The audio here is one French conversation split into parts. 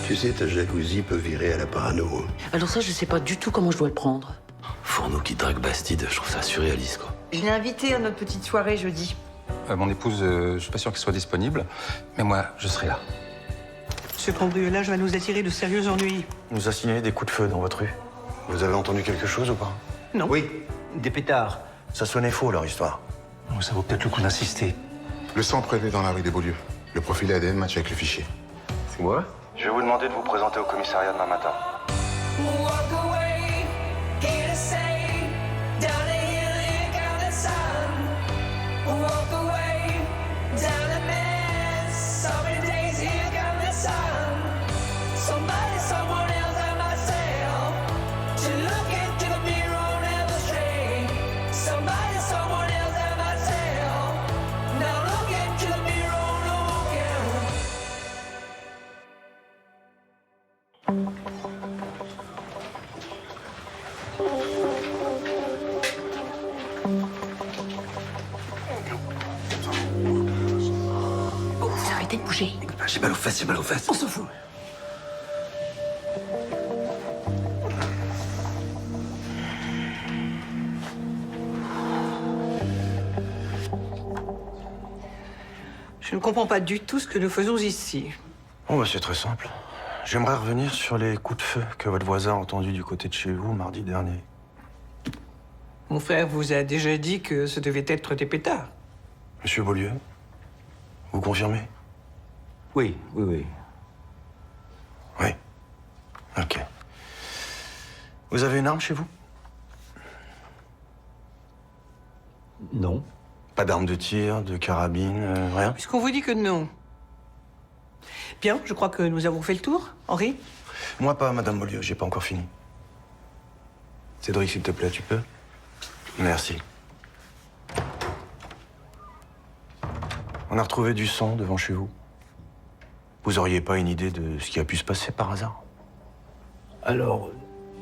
Tu sais, ta jalousie peut virer à la parano. Alors ça, je sais pas du tout comment je dois le prendre. Fourneau qui drague Bastide, je trouve ça surréaliste, quoi. Je l'ai invité à notre petite soirée jeudi. Mon épouse, je suis pas sûr qu'elle soit disponible, mais moi, je serai là. Ce cambriolage va nous attirer de sérieux ennuis. On nous a signalé des coups de feu dans votre rue. Vous avez entendu quelque chose ou pas? Non. Oui, des pétards. Ça sonnait faux, leur histoire. Oh, ça vaut peut-être le coup d'insister. Le sang prélevé dans la rue des Beaulieu. Le profil ADN match avec le fichier. C'est moi? Je vais vous demander de vous présenter au commissariat demain matin. Vous arrêtez de bouger. J'ai mal aux fesses, j'ai mal aux fesses. On s'en fout. Je ne comprends pas du tout ce que nous faisons ici. Bon, bah, c'est très simple. J'aimerais revenir sur les coups de feu que votre voisin a entendus du côté de chez vous mardi dernier. Mon frère vous a déjà dit que ce devait être des pétards. Monsieur Beaulieu, vous confirmez? Oui. Oui. Ok. Vous avez une arme chez vous? Non. Pas d'arme de tir, de carabine, rien? Puisqu'on vous dit que non. Bien, je crois que nous avons fait le tour. Henri? Moi pas, Madame Beaulieu, j'ai pas encore fini. Cédric, s'il te plaît, tu peux? Merci. On a retrouvé du sang devant chez vous. Vous auriez pas une idée de ce qui a pu se passer par hasard? Alors,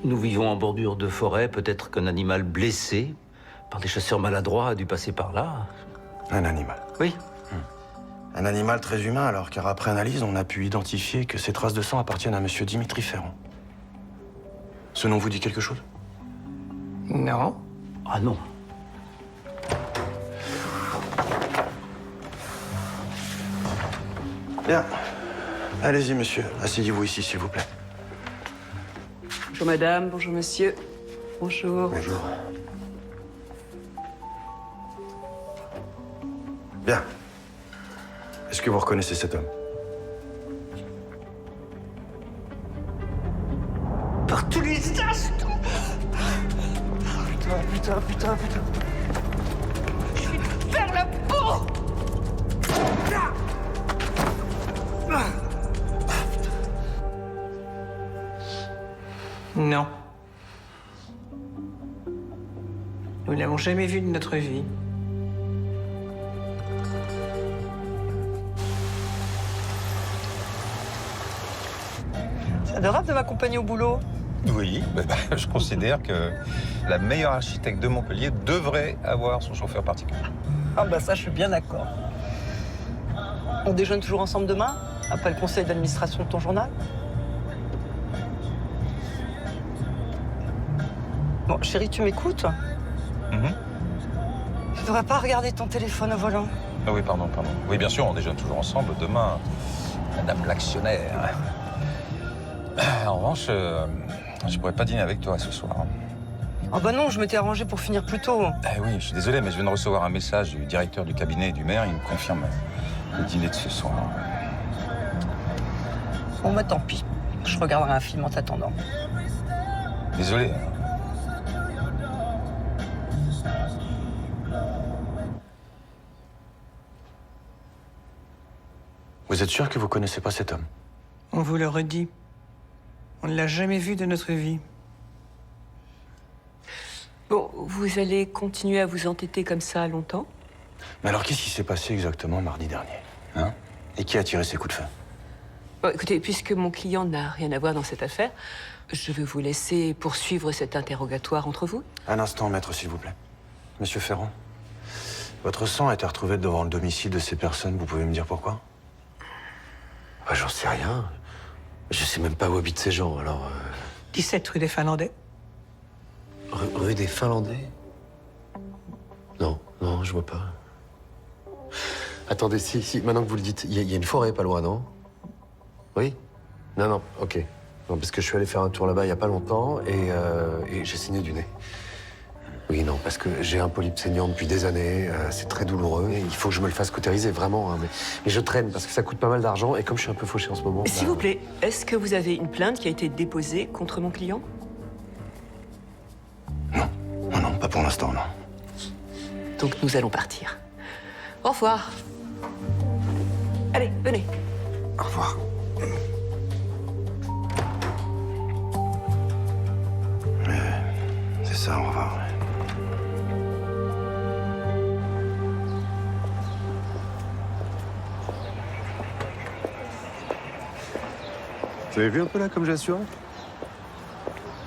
nous vivons en bordure de forêt. Peut-être qu'un animal blessé par des chasseurs maladroits a dû passer par là. Un animal. Oui. Un animal très humain, alors, car après analyse, on a pu identifier que ces traces de sang appartiennent à Monsieur Dimitri Ferrand. Ce nom vous dit quelque chose? Non. Ah non. Bien. Allez-y, monsieur. Asseyez-vous ici, s'il vous plaît. Bonjour madame, bonjour monsieur. Bonjour. Bonjour. Bien. Est-ce que vous reconnaissez cet homme? Par tous les astres. Putain. Je vais te faire la peau. Non. Nous ne l'avons jamais vu de notre vie. C'est adorable de m'accompagner au boulot. Oui, je considère que la meilleure architecte de Montpellier devrait avoir son chauffeur particulier. Ah bah ça, je suis bien d'accord. On déjeune toujours ensemble demain, après le conseil d'administration de ton journal. Bon, chérie, tu m'écoutes? Tu devrais pas regarder ton téléphone au volant. Ah oui, pardon. Oui, bien sûr, on déjeune toujours ensemble demain, madame l'actionnaire. En revanche, je pourrais pas dîner avec toi ce soir. Ah bah non, je m'étais arrangé pour finir plus tôt. Eh oui, je suis désolé, mais je viens de recevoir un message du directeur du cabinet et du maire. Il me confirme le dîner de ce soir. Bon bah tant pis, je regarderai un film en t'attendant. Désolé. Vous êtes sûr que vous connaissez pas cet homme? On vous le redit. On ne l'a jamais vu de notre vie. Bon, vous allez continuer à vous entêter comme ça longtemps? Mais alors, qu'est-ce qui s'est passé exactement mardi dernier? Hein? Et qui a tiré ces coups de feu? Bon, écoutez, puisque mon client n'a rien à voir dans cette affaire, je vais vous laisser poursuivre cet interrogatoire entre vous. Un instant, maître, s'il vous plaît. Monsieur Ferrand, votre sang a été retrouvé devant le domicile de ces personnes. Vous pouvez me dire pourquoi? J'en sais rien. Je sais même pas où habitent ces gens, alors... 17 rue des Finlandais. Rue des Finlandais? Non, je vois pas. Attendez, si, maintenant que vous le dites, il y a une forêt pas loin, non? Oui? Non, ok. Non, parce que je suis allé faire un tour là-bas il y a pas longtemps et j'ai saigné du nez. Oui, non, parce que j'ai un polype saignant depuis des années, c'est très douloureux et il faut que je me le fasse cautériser, vraiment. Hein, mais je traîne parce que ça coûte pas mal d'argent et comme je suis un peu fauché en ce moment... S'il vous plaît, est-ce que vous avez une plainte qui a été déposée contre mon client? Non, pas pour l'instant, non. Donc nous allons partir. Au revoir. Allez, venez. Au revoir. C'est ça, au revoir. Vous avez vu un peu là comme j'ai assuré?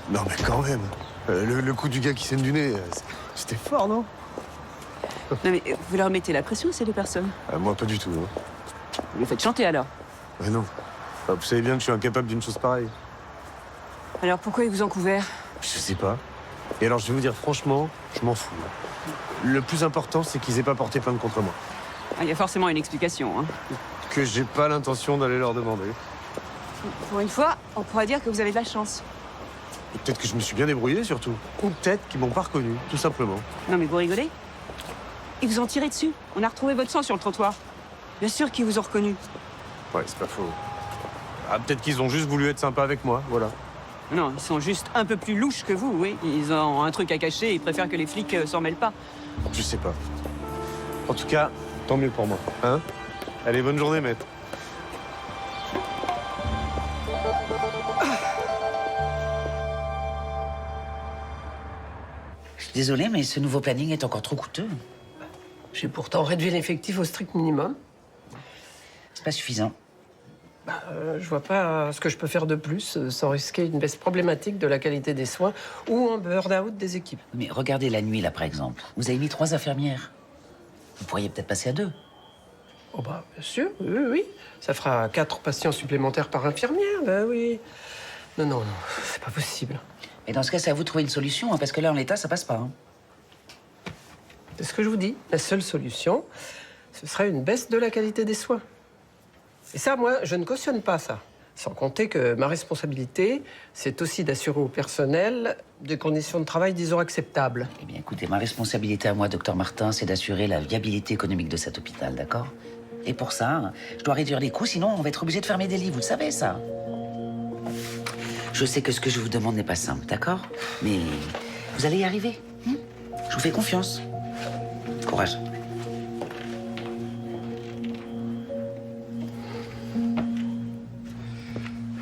Non mais quand même. Le coup du gars qui saigne du nez, c'était fort, non? Non mais vous leur mettez la pression, ces deux personnes. Moi pas du tout. Hein. Vous les faites chanter alors. Mais non. Vous savez bien que je suis incapable d'une chose pareille. Alors pourquoi ils vous ont couvert? Je sais pas. Et alors je vais vous dire franchement, je m'en fous. Le plus important, c'est qu'ils aient pas porté plainte contre moi. Il y a forcément une explication. Hein. Que j'ai pas l'intention d'aller leur demander. Pour une fois, on pourra dire que vous avez de la chance. Et peut-être que je me suis bien débrouillé surtout. Ou peut-être qu'ils m'ont pas reconnu, tout simplement. Non mais vous rigolez? Ils vous ont tiré dessus. On a retrouvé votre sang sur le trottoir. Bien sûr qu'ils vous ont reconnu. Ouais, c'est pas faux. Ah, peut-être qu'ils ont juste voulu être sympas avec moi, voilà. Non, ils sont juste un peu plus louches que vous, oui. Ils ont un truc à cacher et ils préfèrent que les flics s'en mêlent pas. Je sais pas. En tout cas, tant mieux pour moi. Hein? Allez, bonne journée, maître. Je suis désolée, mais ce nouveau planning est encore trop coûteux. J'ai pourtant réduit l'effectif au strict minimum. C'est pas suffisant. Je vois pas ce que je peux faire de plus sans risquer une baisse problématique de la qualité des soins ou un burn-out des équipes. Mais regardez la nuit, là, par exemple. Vous avez mis 3 infirmières. Vous pourriez peut-être passer à 2. Oh bah, bien sûr, oui. Ça fera 4 patients supplémentaires par infirmière, bah oui. Non, c'est pas possible. Et dans ce cas, c'est à vous de trouver une solution, hein, parce que là, en l'état, ça passe pas. Hein. C'est ce que je vous dis. La seule solution, ce serait une baisse de la qualité des soins. Et ça, moi, je ne cautionne pas ça. Sans compter que ma responsabilité, c'est aussi d'assurer au personnel des conditions de travail, disons, acceptables. Eh bien, écoutez, ma responsabilité à moi, docteur Martin, c'est d'assurer la viabilité économique de cet hôpital, d'accord? Et pour ça, je dois réduire les coûts, sinon on va être obligé de fermer des lits, vous le savez, ça. Je sais que ce que je vous demande n'est pas simple, d'accord? Mais vous allez y arriver. Je vous fais confiance. Courage.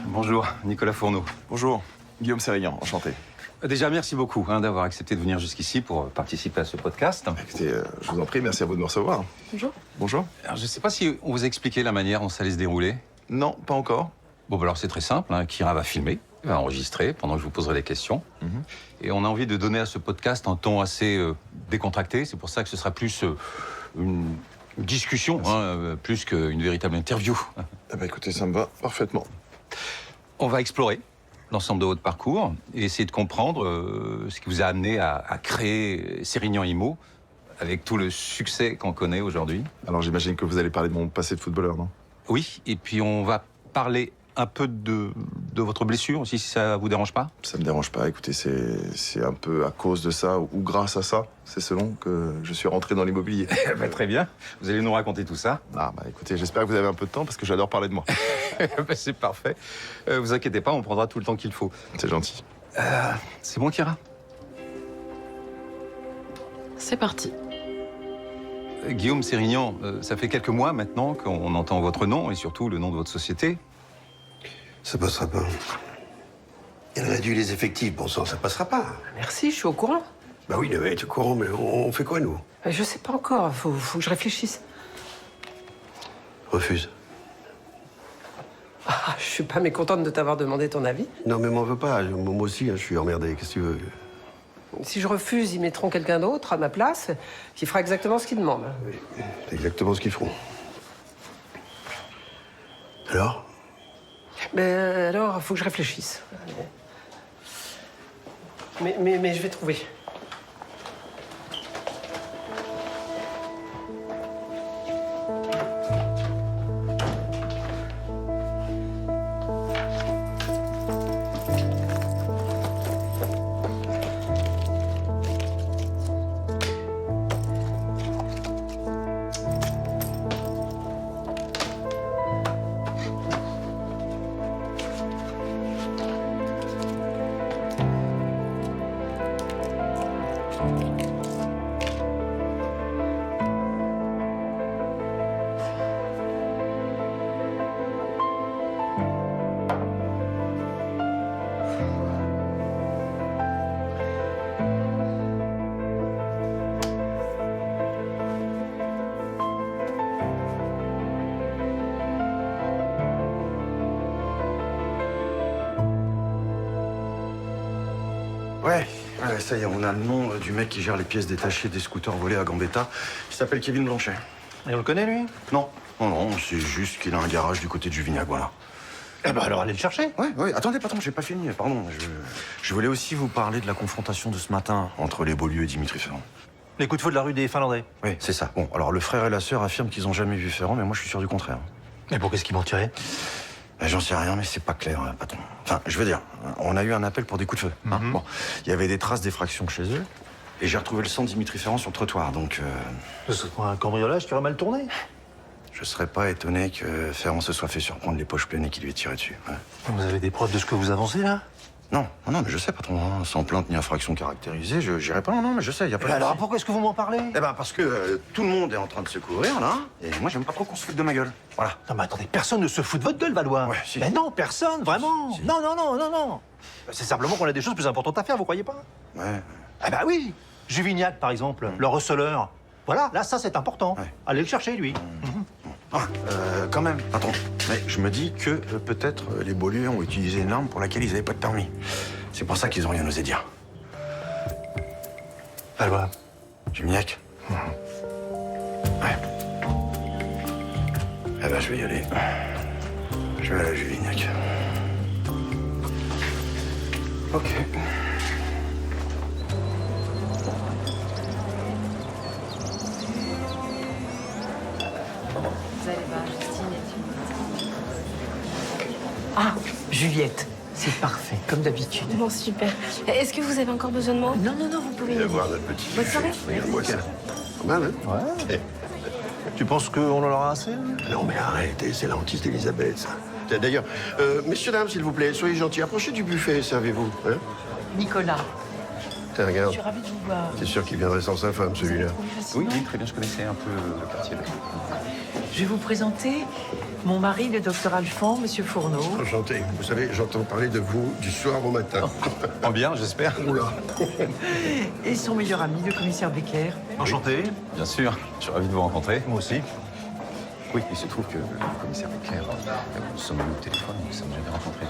Bonjour, Nicolas Fourneau. Bonjour, Guillaume Sérignan, enchanté. Déjà, merci beaucoup d'avoir accepté de venir jusqu'ici pour participer à ce podcast. Écoutez, je vous en prie, merci à vous de me recevoir. Bonjour. Bonjour. Alors, je ne sais pas si on vous a expliqué la manière dont ça allait se dérouler. Non, pas encore. Bon, alors c'est très simple. Kira va filmer, va enregistrer pendant que je vous poserai les questions. Et on a envie de donner à ce podcast un ton assez décontracté. C'est pour ça que ce sera plus une discussion, plus qu'une véritable interview. Eh ben, écoutez, ça me va parfaitement. On va explorer l'ensemble de votre parcours et essayer de comprendre ce qui vous a amené à créer Sérignan Immo avec tout le succès qu'on connaît aujourd'hui. Alors j'imagine que vous allez parler de mon passé de footballeur, non? Oui, et puis on va parler un peu de votre blessure aussi, si ça vous dérange pas. Ça me dérange pas, écoutez, c'est un peu à cause de ça ou grâce à ça, c'est selon que je suis rentré dans l'immobilier. Très bien, vous allez nous raconter tout ça. Ah bah écoutez, j'espère que vous avez un peu de temps parce que j'adore parler de moi. C'est parfait. Vous inquiétez pas, on prendra tout le temps qu'il faut. C'est gentil. C'est bon, Kira? C'est parti. Guillaume Sérignan, ça fait quelques mois maintenant qu'on entend votre nom et surtout le nom de votre société. Ça passera pas. Elle réduit les effectifs, bon sang, ça passera pas. Merci, je suis au courant. Bah oui, tu es au courant, mais on fait quoi, nous? Je sais pas encore, faut que je réfléchisse. Refuse. Ah, je suis pas mécontente de t'avoir demandé ton avis. Non, mais m'en veux pas. Moi aussi, je suis emmerdé. Qu'est-ce que tu veux? Si je refuse, ils mettront quelqu'un d'autre à ma place qui fera exactement ce qu'ils demandent. C'est exactement ce qu'ils feront. Alors? Ben alors, faut que je réfléchisse. Mais je vais trouver. Ouais, ça y est, on a le nom du mec qui gère les pièces détachées des scooters volés à Gambetta. Il s'appelle Kevin Blanchet. Et on le connaît, lui? Non, non, c'est juste qu'il a un garage du côté de Juvignac, voilà. Eh ben alors, allez le chercher. Ouais, attendez, patron, j'ai pas fini, pardon. Je voulais aussi vous parler de la confrontation de ce matin entre les Beaulieu et Dimitri Ferrand. Les coups de feu de la rue des Finlandais. Oui, c'est ça. Bon, alors le frère et la sœur affirment qu'ils ont jamais vu Ferrand, mais moi je suis sûr du contraire. Mais pourquoi est-ce qu'ils mentiraient? J'en sais rien, mais c'est pas clair, patron. Enfin, je veux dire, on a eu un appel pour des coups de feu. Hein. Bon, il y avait des traces d'effraction chez eux, et j'ai retrouvé le sang de Dimitri Ferrand sur le trottoir, donc... C'est un cambriolage qui aurait mal tourné. Je serais pas étonné que Ferrand se soit fait surprendre les poches pleines et qu'il lui ait tiré dessus. Ouais. Vous avez des preuves de ce que vous avancez, là? Non, mais je sais, patron, hein, sans plainte ni infraction caractérisée, j'irai pas, non, mais je sais, y a pas de... Alors pourquoi est-ce que vous m'en parlez? Eh ben, parce que tout le monde est en train de se couvrir, là, et moi j'aime pas trop qu'on se foute de ma gueule. Voilà. Non mais attendez, personne ne se fout de votre gueule, Valois. Ouais, si. Mais non, personne, vraiment. Si. Non. C'est simplement qu'on a des choses plus importantes à faire, vous croyez pas? Ouais. Ah bah oui. Juvignac, par exemple, le receleur. Voilà, là, ça, c'est important. Ouais. Allez le chercher, lui. Quand même, patron. Mais je me dis que peut-être les Beaulieu ont utilisé une arme pour laquelle ils avaient pas de permis. C'est pour ça qu'ils ont rien osé dire. Valois. Juvignac. Ouais. Eh ben, je vais y aller. Je vais aller à Juvignac. Ok. Ah, Juliette, c'est parfait, comme d'habitude. Bon, super. Est-ce que vous avez encore besoin de moi? Non, vous pouvez y aller. voir notre petit. Bonne soirée. Regarde-moi ça. Pas mal, hein? Ouais. Tu penses qu'on en aura assez? Non, mais arrête, c'est la hantise d'Elisabeth, ça. D'ailleurs, messieurs, dames, s'il vous plaît, soyez gentils, approchez du buffet, servez-vous. Hein? Nicolas, Tiens, regarde. Je suis ravie de vous voir. C'est sûr qu'il viendrait sans sa femme, celui-là. Oui, très bien, je connaissais un peu le quartier. je vais vous présenter mon mari, le docteur Alphand, monsieur Fourneau. Enchanté. Vous savez, j'entends parler de vous du soir au matin. En bien, j'espère. Oula. Et son meilleur ami, le commissaire Becker. Enchanté. Bien sûr, je suis ravi de vous rencontrer. Moi aussi. Oui, il se trouve que le commissaire Becker, nous sommes au téléphone, nous ne sommes jamais rencontrés.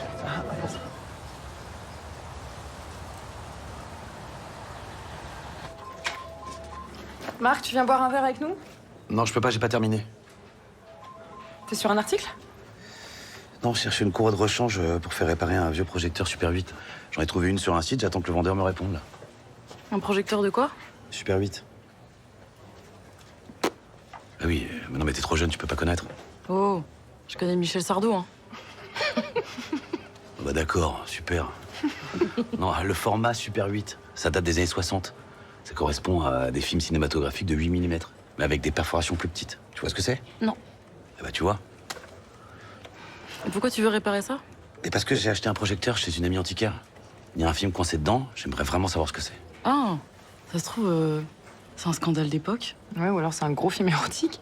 Marc, tu viens boire un verre avec nous? Non, je peux pas, j'ai pas terminé. T'es sur un article? Non, je cherchais une courroie de rechange pour faire réparer un vieux projecteur Super 8. J'en ai trouvé une sur un site, j'attends que le vendeur me réponde, là. Un projecteur de quoi? Super 8. Ah oui, mais non, mais t'es trop jeune, tu peux pas connaître. Oh, je connais Michel Sardou, hein. Bah d'accord, super. Non, le format Super 8, ça date des années 60. Ça correspond à des films cinématographiques de 8 mm, mais avec des perforations plus petites. Tu vois ce que c'est? Non. Eh bah tu vois. Et pourquoi tu veux réparer ça? Et parce que j'ai acheté un projecteur chez une amie antiquaire. Il y a un film coincé dedans, j'aimerais vraiment savoir ce que c'est. Ah, ça se trouve, c'est un scandale d'époque. Ouais, ou alors c'est un gros film érotique.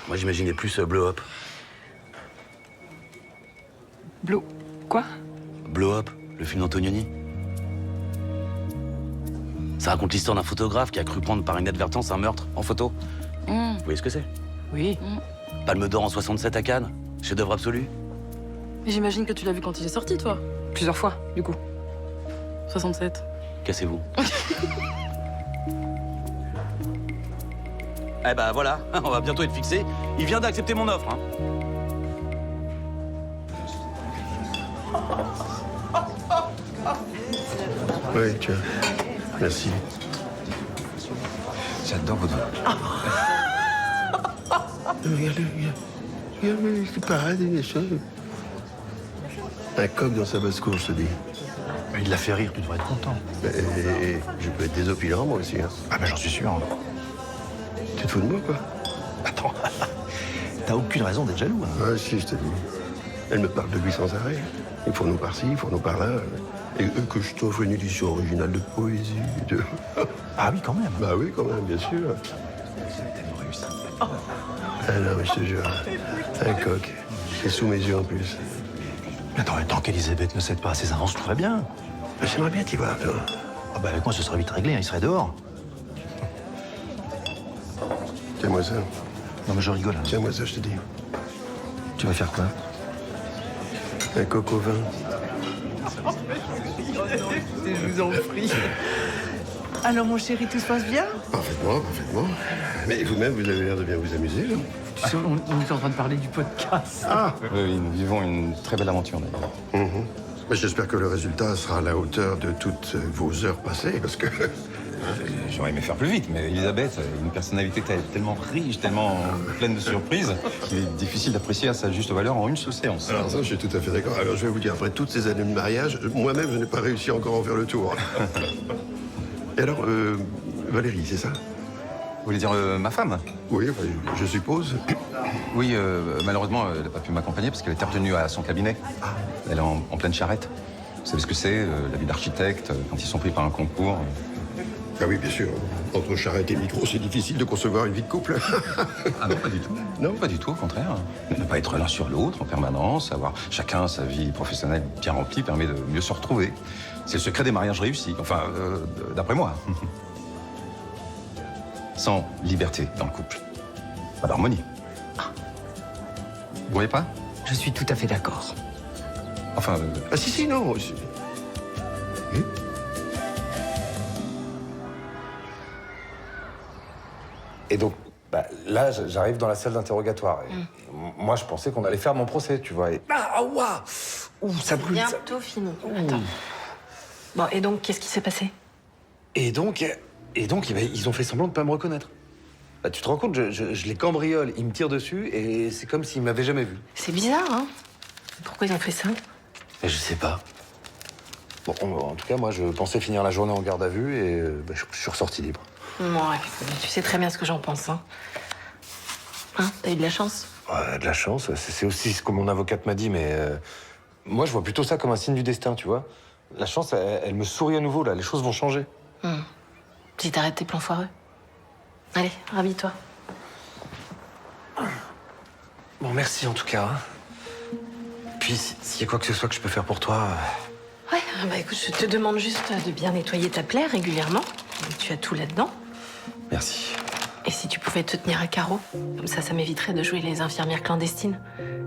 Moi j'imaginais plus Blow Up. Blow. Quoi? Blow Up, le film d'Antonioni. Ça raconte l'histoire d'un photographe qui a cru prendre par inadvertance un meurtre en photo. Vous voyez ce que c'est? Oui. Palme d'or en 67 à Cannes, chef-d'œuvre absolu. Mais j'imagine que tu l'as vu quand il est sorti, toi. Plusieurs fois, du coup. 67. Cassez-vous. Eh ben voilà, on va bientôt être fixé. Il vient d'accepter mon offre. Hein. Oui, tiens. Merci. J'adore votre voix. Regarde, c'est pareil, des choses. Un coq dans sa basse-cour, je te dis. Mais il l'a fait rire, tu devrais être content. Et je peux être désopilant, moi aussi. Hein. Ah ben j'en suis sûr. Tu te fous de moi, quoi? Attends, t'as aucune raison d'être jaloux. Hein. Ah, si, je te dis. Elle me parle de lui sans arrêt. Il faut nous par-ci, il faut nous par-là. Et que je t'offre une édition originale de poésie. Ah oui, quand même. Bah oui, quand même, bien sûr. C'est tellement réussi. Ah non, mais je te jure. Un coq. Et sous mes yeux, en plus. Attends, tant qu'Elisabeth ne cède pas à ses avances, tout va bien. J'aimerais bien t'y voir, toi. Ah bah avec moi, ce serait vite réglé, hein, il serait dehors. Tiens-moi ça. Non mais je rigole. Hein. Tiens-moi ça, je te dis. Tu vas faire quoi? Un coq au vin. Je vous en prie. Alors, mon chéri, tout se passe bien? Parfaitement, parfaitement. Mais vous-même, vous avez l'air de bien vous amuser, là. Tu sais, on est en train de parler du podcast. Ah Oui, nous vivons une très belle aventure, d'ailleurs. Mais j'espère que le résultat sera à la hauteur de toutes vos heures passées, parce que... J'aurais aimé faire plus vite, mais Elisabeth a une personnalité tellement riche, tellement pleine de surprises, qu'il est difficile d'apprécier à sa juste valeur en une seule séance. Alors ça, je suis tout à fait d'accord. Alors, je vais vous dire, après toutes ces années de mariage, moi-même, je n'ai pas réussi encore à en faire le tour. Et alors, Valérie, c'est ça? Vous voulez dire ma femme? Oui, enfin, je suppose. Oui, malheureusement, elle n'a pas pu m'accompagner parce qu'elle était retenue à son cabinet. Elle est en pleine charrette. Vous savez ce que c'est, la vie d'architecte, quand ils sont pris par un concours. Ah oui, bien sûr. Entre charrette et micro, c'est difficile de concevoir une vie de couple. Ah non, pas du tout. Non, pas du tout, au contraire. Ne pas être l'un sur l'autre en permanence, avoir chacun sa vie professionnelle bien remplie permet de mieux se retrouver. C'est le secret des mariages réussis, enfin, d'après moi. Sans liberté dans le couple, pas d'harmonie. Vous voyez pas? Je suis tout à fait d'accord. Enfin... Ah si, non. Et donc, là, j'arrive dans la salle d'interrogatoire. Et moi, je pensais qu'on allait faire mon procès, tu vois. Et... Ah, ouah! Ouh, ça brûle. Bientôt fini. Attends. Bon, et donc, qu'est-ce qui s'est passé? Et donc, ils ont fait semblant de pas me reconnaître. Bah, tu te rends compte, je les cambriole, ils me tirent dessus, et c'est comme s'ils m'avaient jamais vu. C'est bizarre, hein? Pourquoi ils ont fait ça? Mais je sais pas. Bon, en tout cas, moi, je pensais finir la journée en garde à vue, et je suis ressorti libre. Ouais, tu sais très bien ce que j'en pense, hein? Hein? T'as eu de la chance? Ouais, de la chance, c'est aussi ce que mon avocate m'a dit, mais moi, je vois plutôt ça comme un signe du destin, tu vois. La chance, elle me sourit à nouveau, là, les choses vont changer. Si t'arrêtes tes plans foireux. Allez, rhabille-toi. Bon, merci en tout cas. Puis, s'il y a quoi que ce soit que je peux faire pour toi... Ouais, bah écoute, je te demande juste de bien nettoyer ta plaie régulièrement. Tu as tout là-dedans. Merci. Et si tu pouvais te tenir à carreau, comme ça m'éviterait de jouer les infirmières clandestines.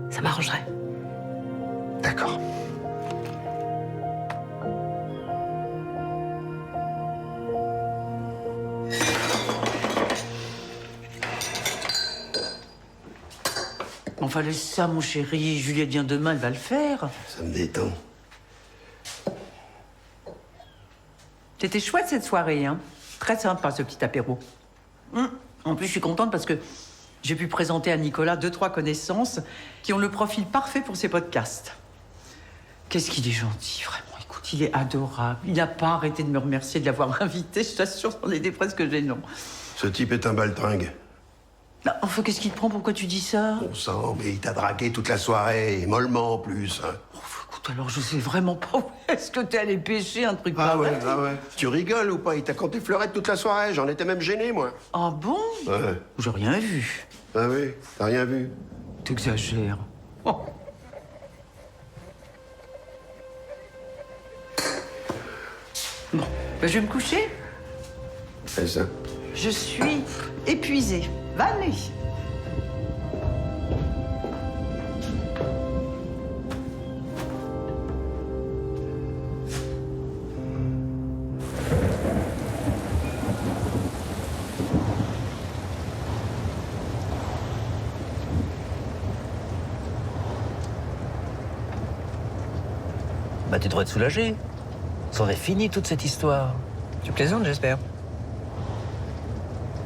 Ça m'arrangerait. D'accord. Enfin, laisse ça, mon chéri. Juliette vient demain, elle va le faire. Ça me détend. C'était chouette cette soirée, hein. Très sympa, ce petit apéro. En plus, je suis contente parce que j'ai pu présenter à Nicolas 2-3 connaissances qui ont le profil parfait pour ses podcasts. Qu'est-ce qu'il est gentil, vraiment. Écoute, il est adorable. Il n'a pas arrêté de me remercier de l'avoir invité. Je t'assure, c'en était presque gênant. Ce type est un baltringue. Bah, enfin, qu'est-ce qu'il te prend? Pourquoi tu dis ça? Bon sang, mais il t'a dragué toute la soirée, et mollement en plus. Hein. Écoute, alors je sais vraiment pas où est-ce que t'es allé pêcher un truc pareil. Ah ouais. Tu rigoles ou pas? Il t'a compté fleurette toute la soirée, j'en étais même gêné, moi. Ah bon? Ouais. J'ai rien vu. Ah oui, t'as rien vu? T'exagères. Oh. Bon, bah, je vais me coucher. C'est ça. Je suis épuisée. Va aller. Bah, tu devrais être soulagé. C'en est fini toute cette histoire. Tu plaisantes, j'espère.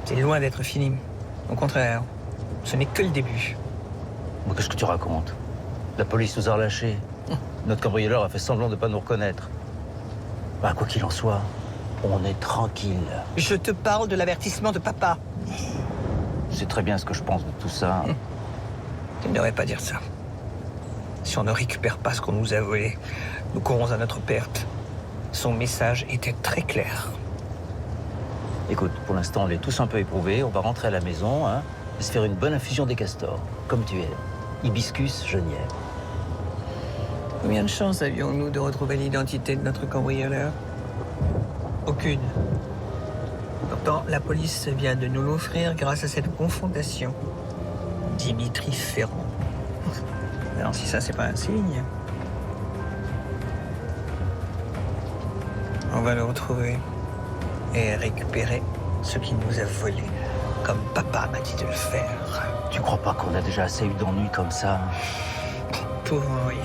C'est loin d'être fini. Au contraire, ce n'est que le début. Mais qu'est-ce que tu racontes? La police nous a relâchés. Notre cambrioleur a fait semblant de ne pas nous reconnaître. Bah, quoi qu'il en soit, on est tranquille. Je te parle de l'avertissement de papa. Je sais très bien ce que je pense de tout ça. Tu ne devrais pas dire ça. Si on ne récupère pas ce qu'on nous a volé, nous courons à notre perte. Son message était très clair. Écoute, pour l'instant, on est tous un peu éprouvés. On va rentrer à la maison, hein, et se faire une bonne infusion des castors, comme tu es. Hibiscus, genièvre. Combien de chances avions-nous de retrouver l'identité de notre cambrioleur? Aucune. Pourtant, la police vient de nous l'offrir grâce à cette confrontation. Dimitri Ferrand. Alors si ça, c'est pas un signe... On va le retrouver et récupérer ce qu'il nous a volé, comme papa m'a dit de le faire. Tu crois pas qu'on a déjà assez eu d'ennuis comme ça? Pauvre Henri.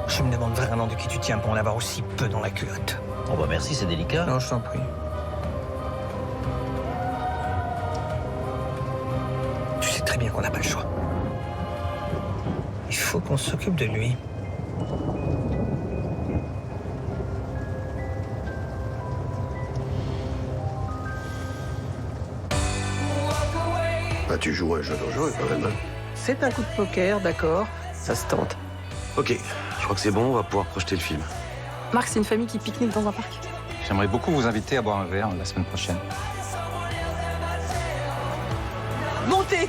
Je me demande vraiment de qui tu tiens pour en avoir aussi peu dans la culotte. Oh bah merci, c'est délicat. Non, je t'en prie. Tu sais très bien qu'on n'a pas le choix. Il faut qu'on s'occupe de lui. Bah, tu joues un jeu dangereux quand même. Hein. C'est un coup de poker, d'accord, ça se tente. Ok, je crois que c'est bon, on va pouvoir projeter le film. Marc, c'est une famille qui pique-nique dans un parc. J'aimerais beaucoup vous inviter à boire un verre la semaine prochaine. Montez!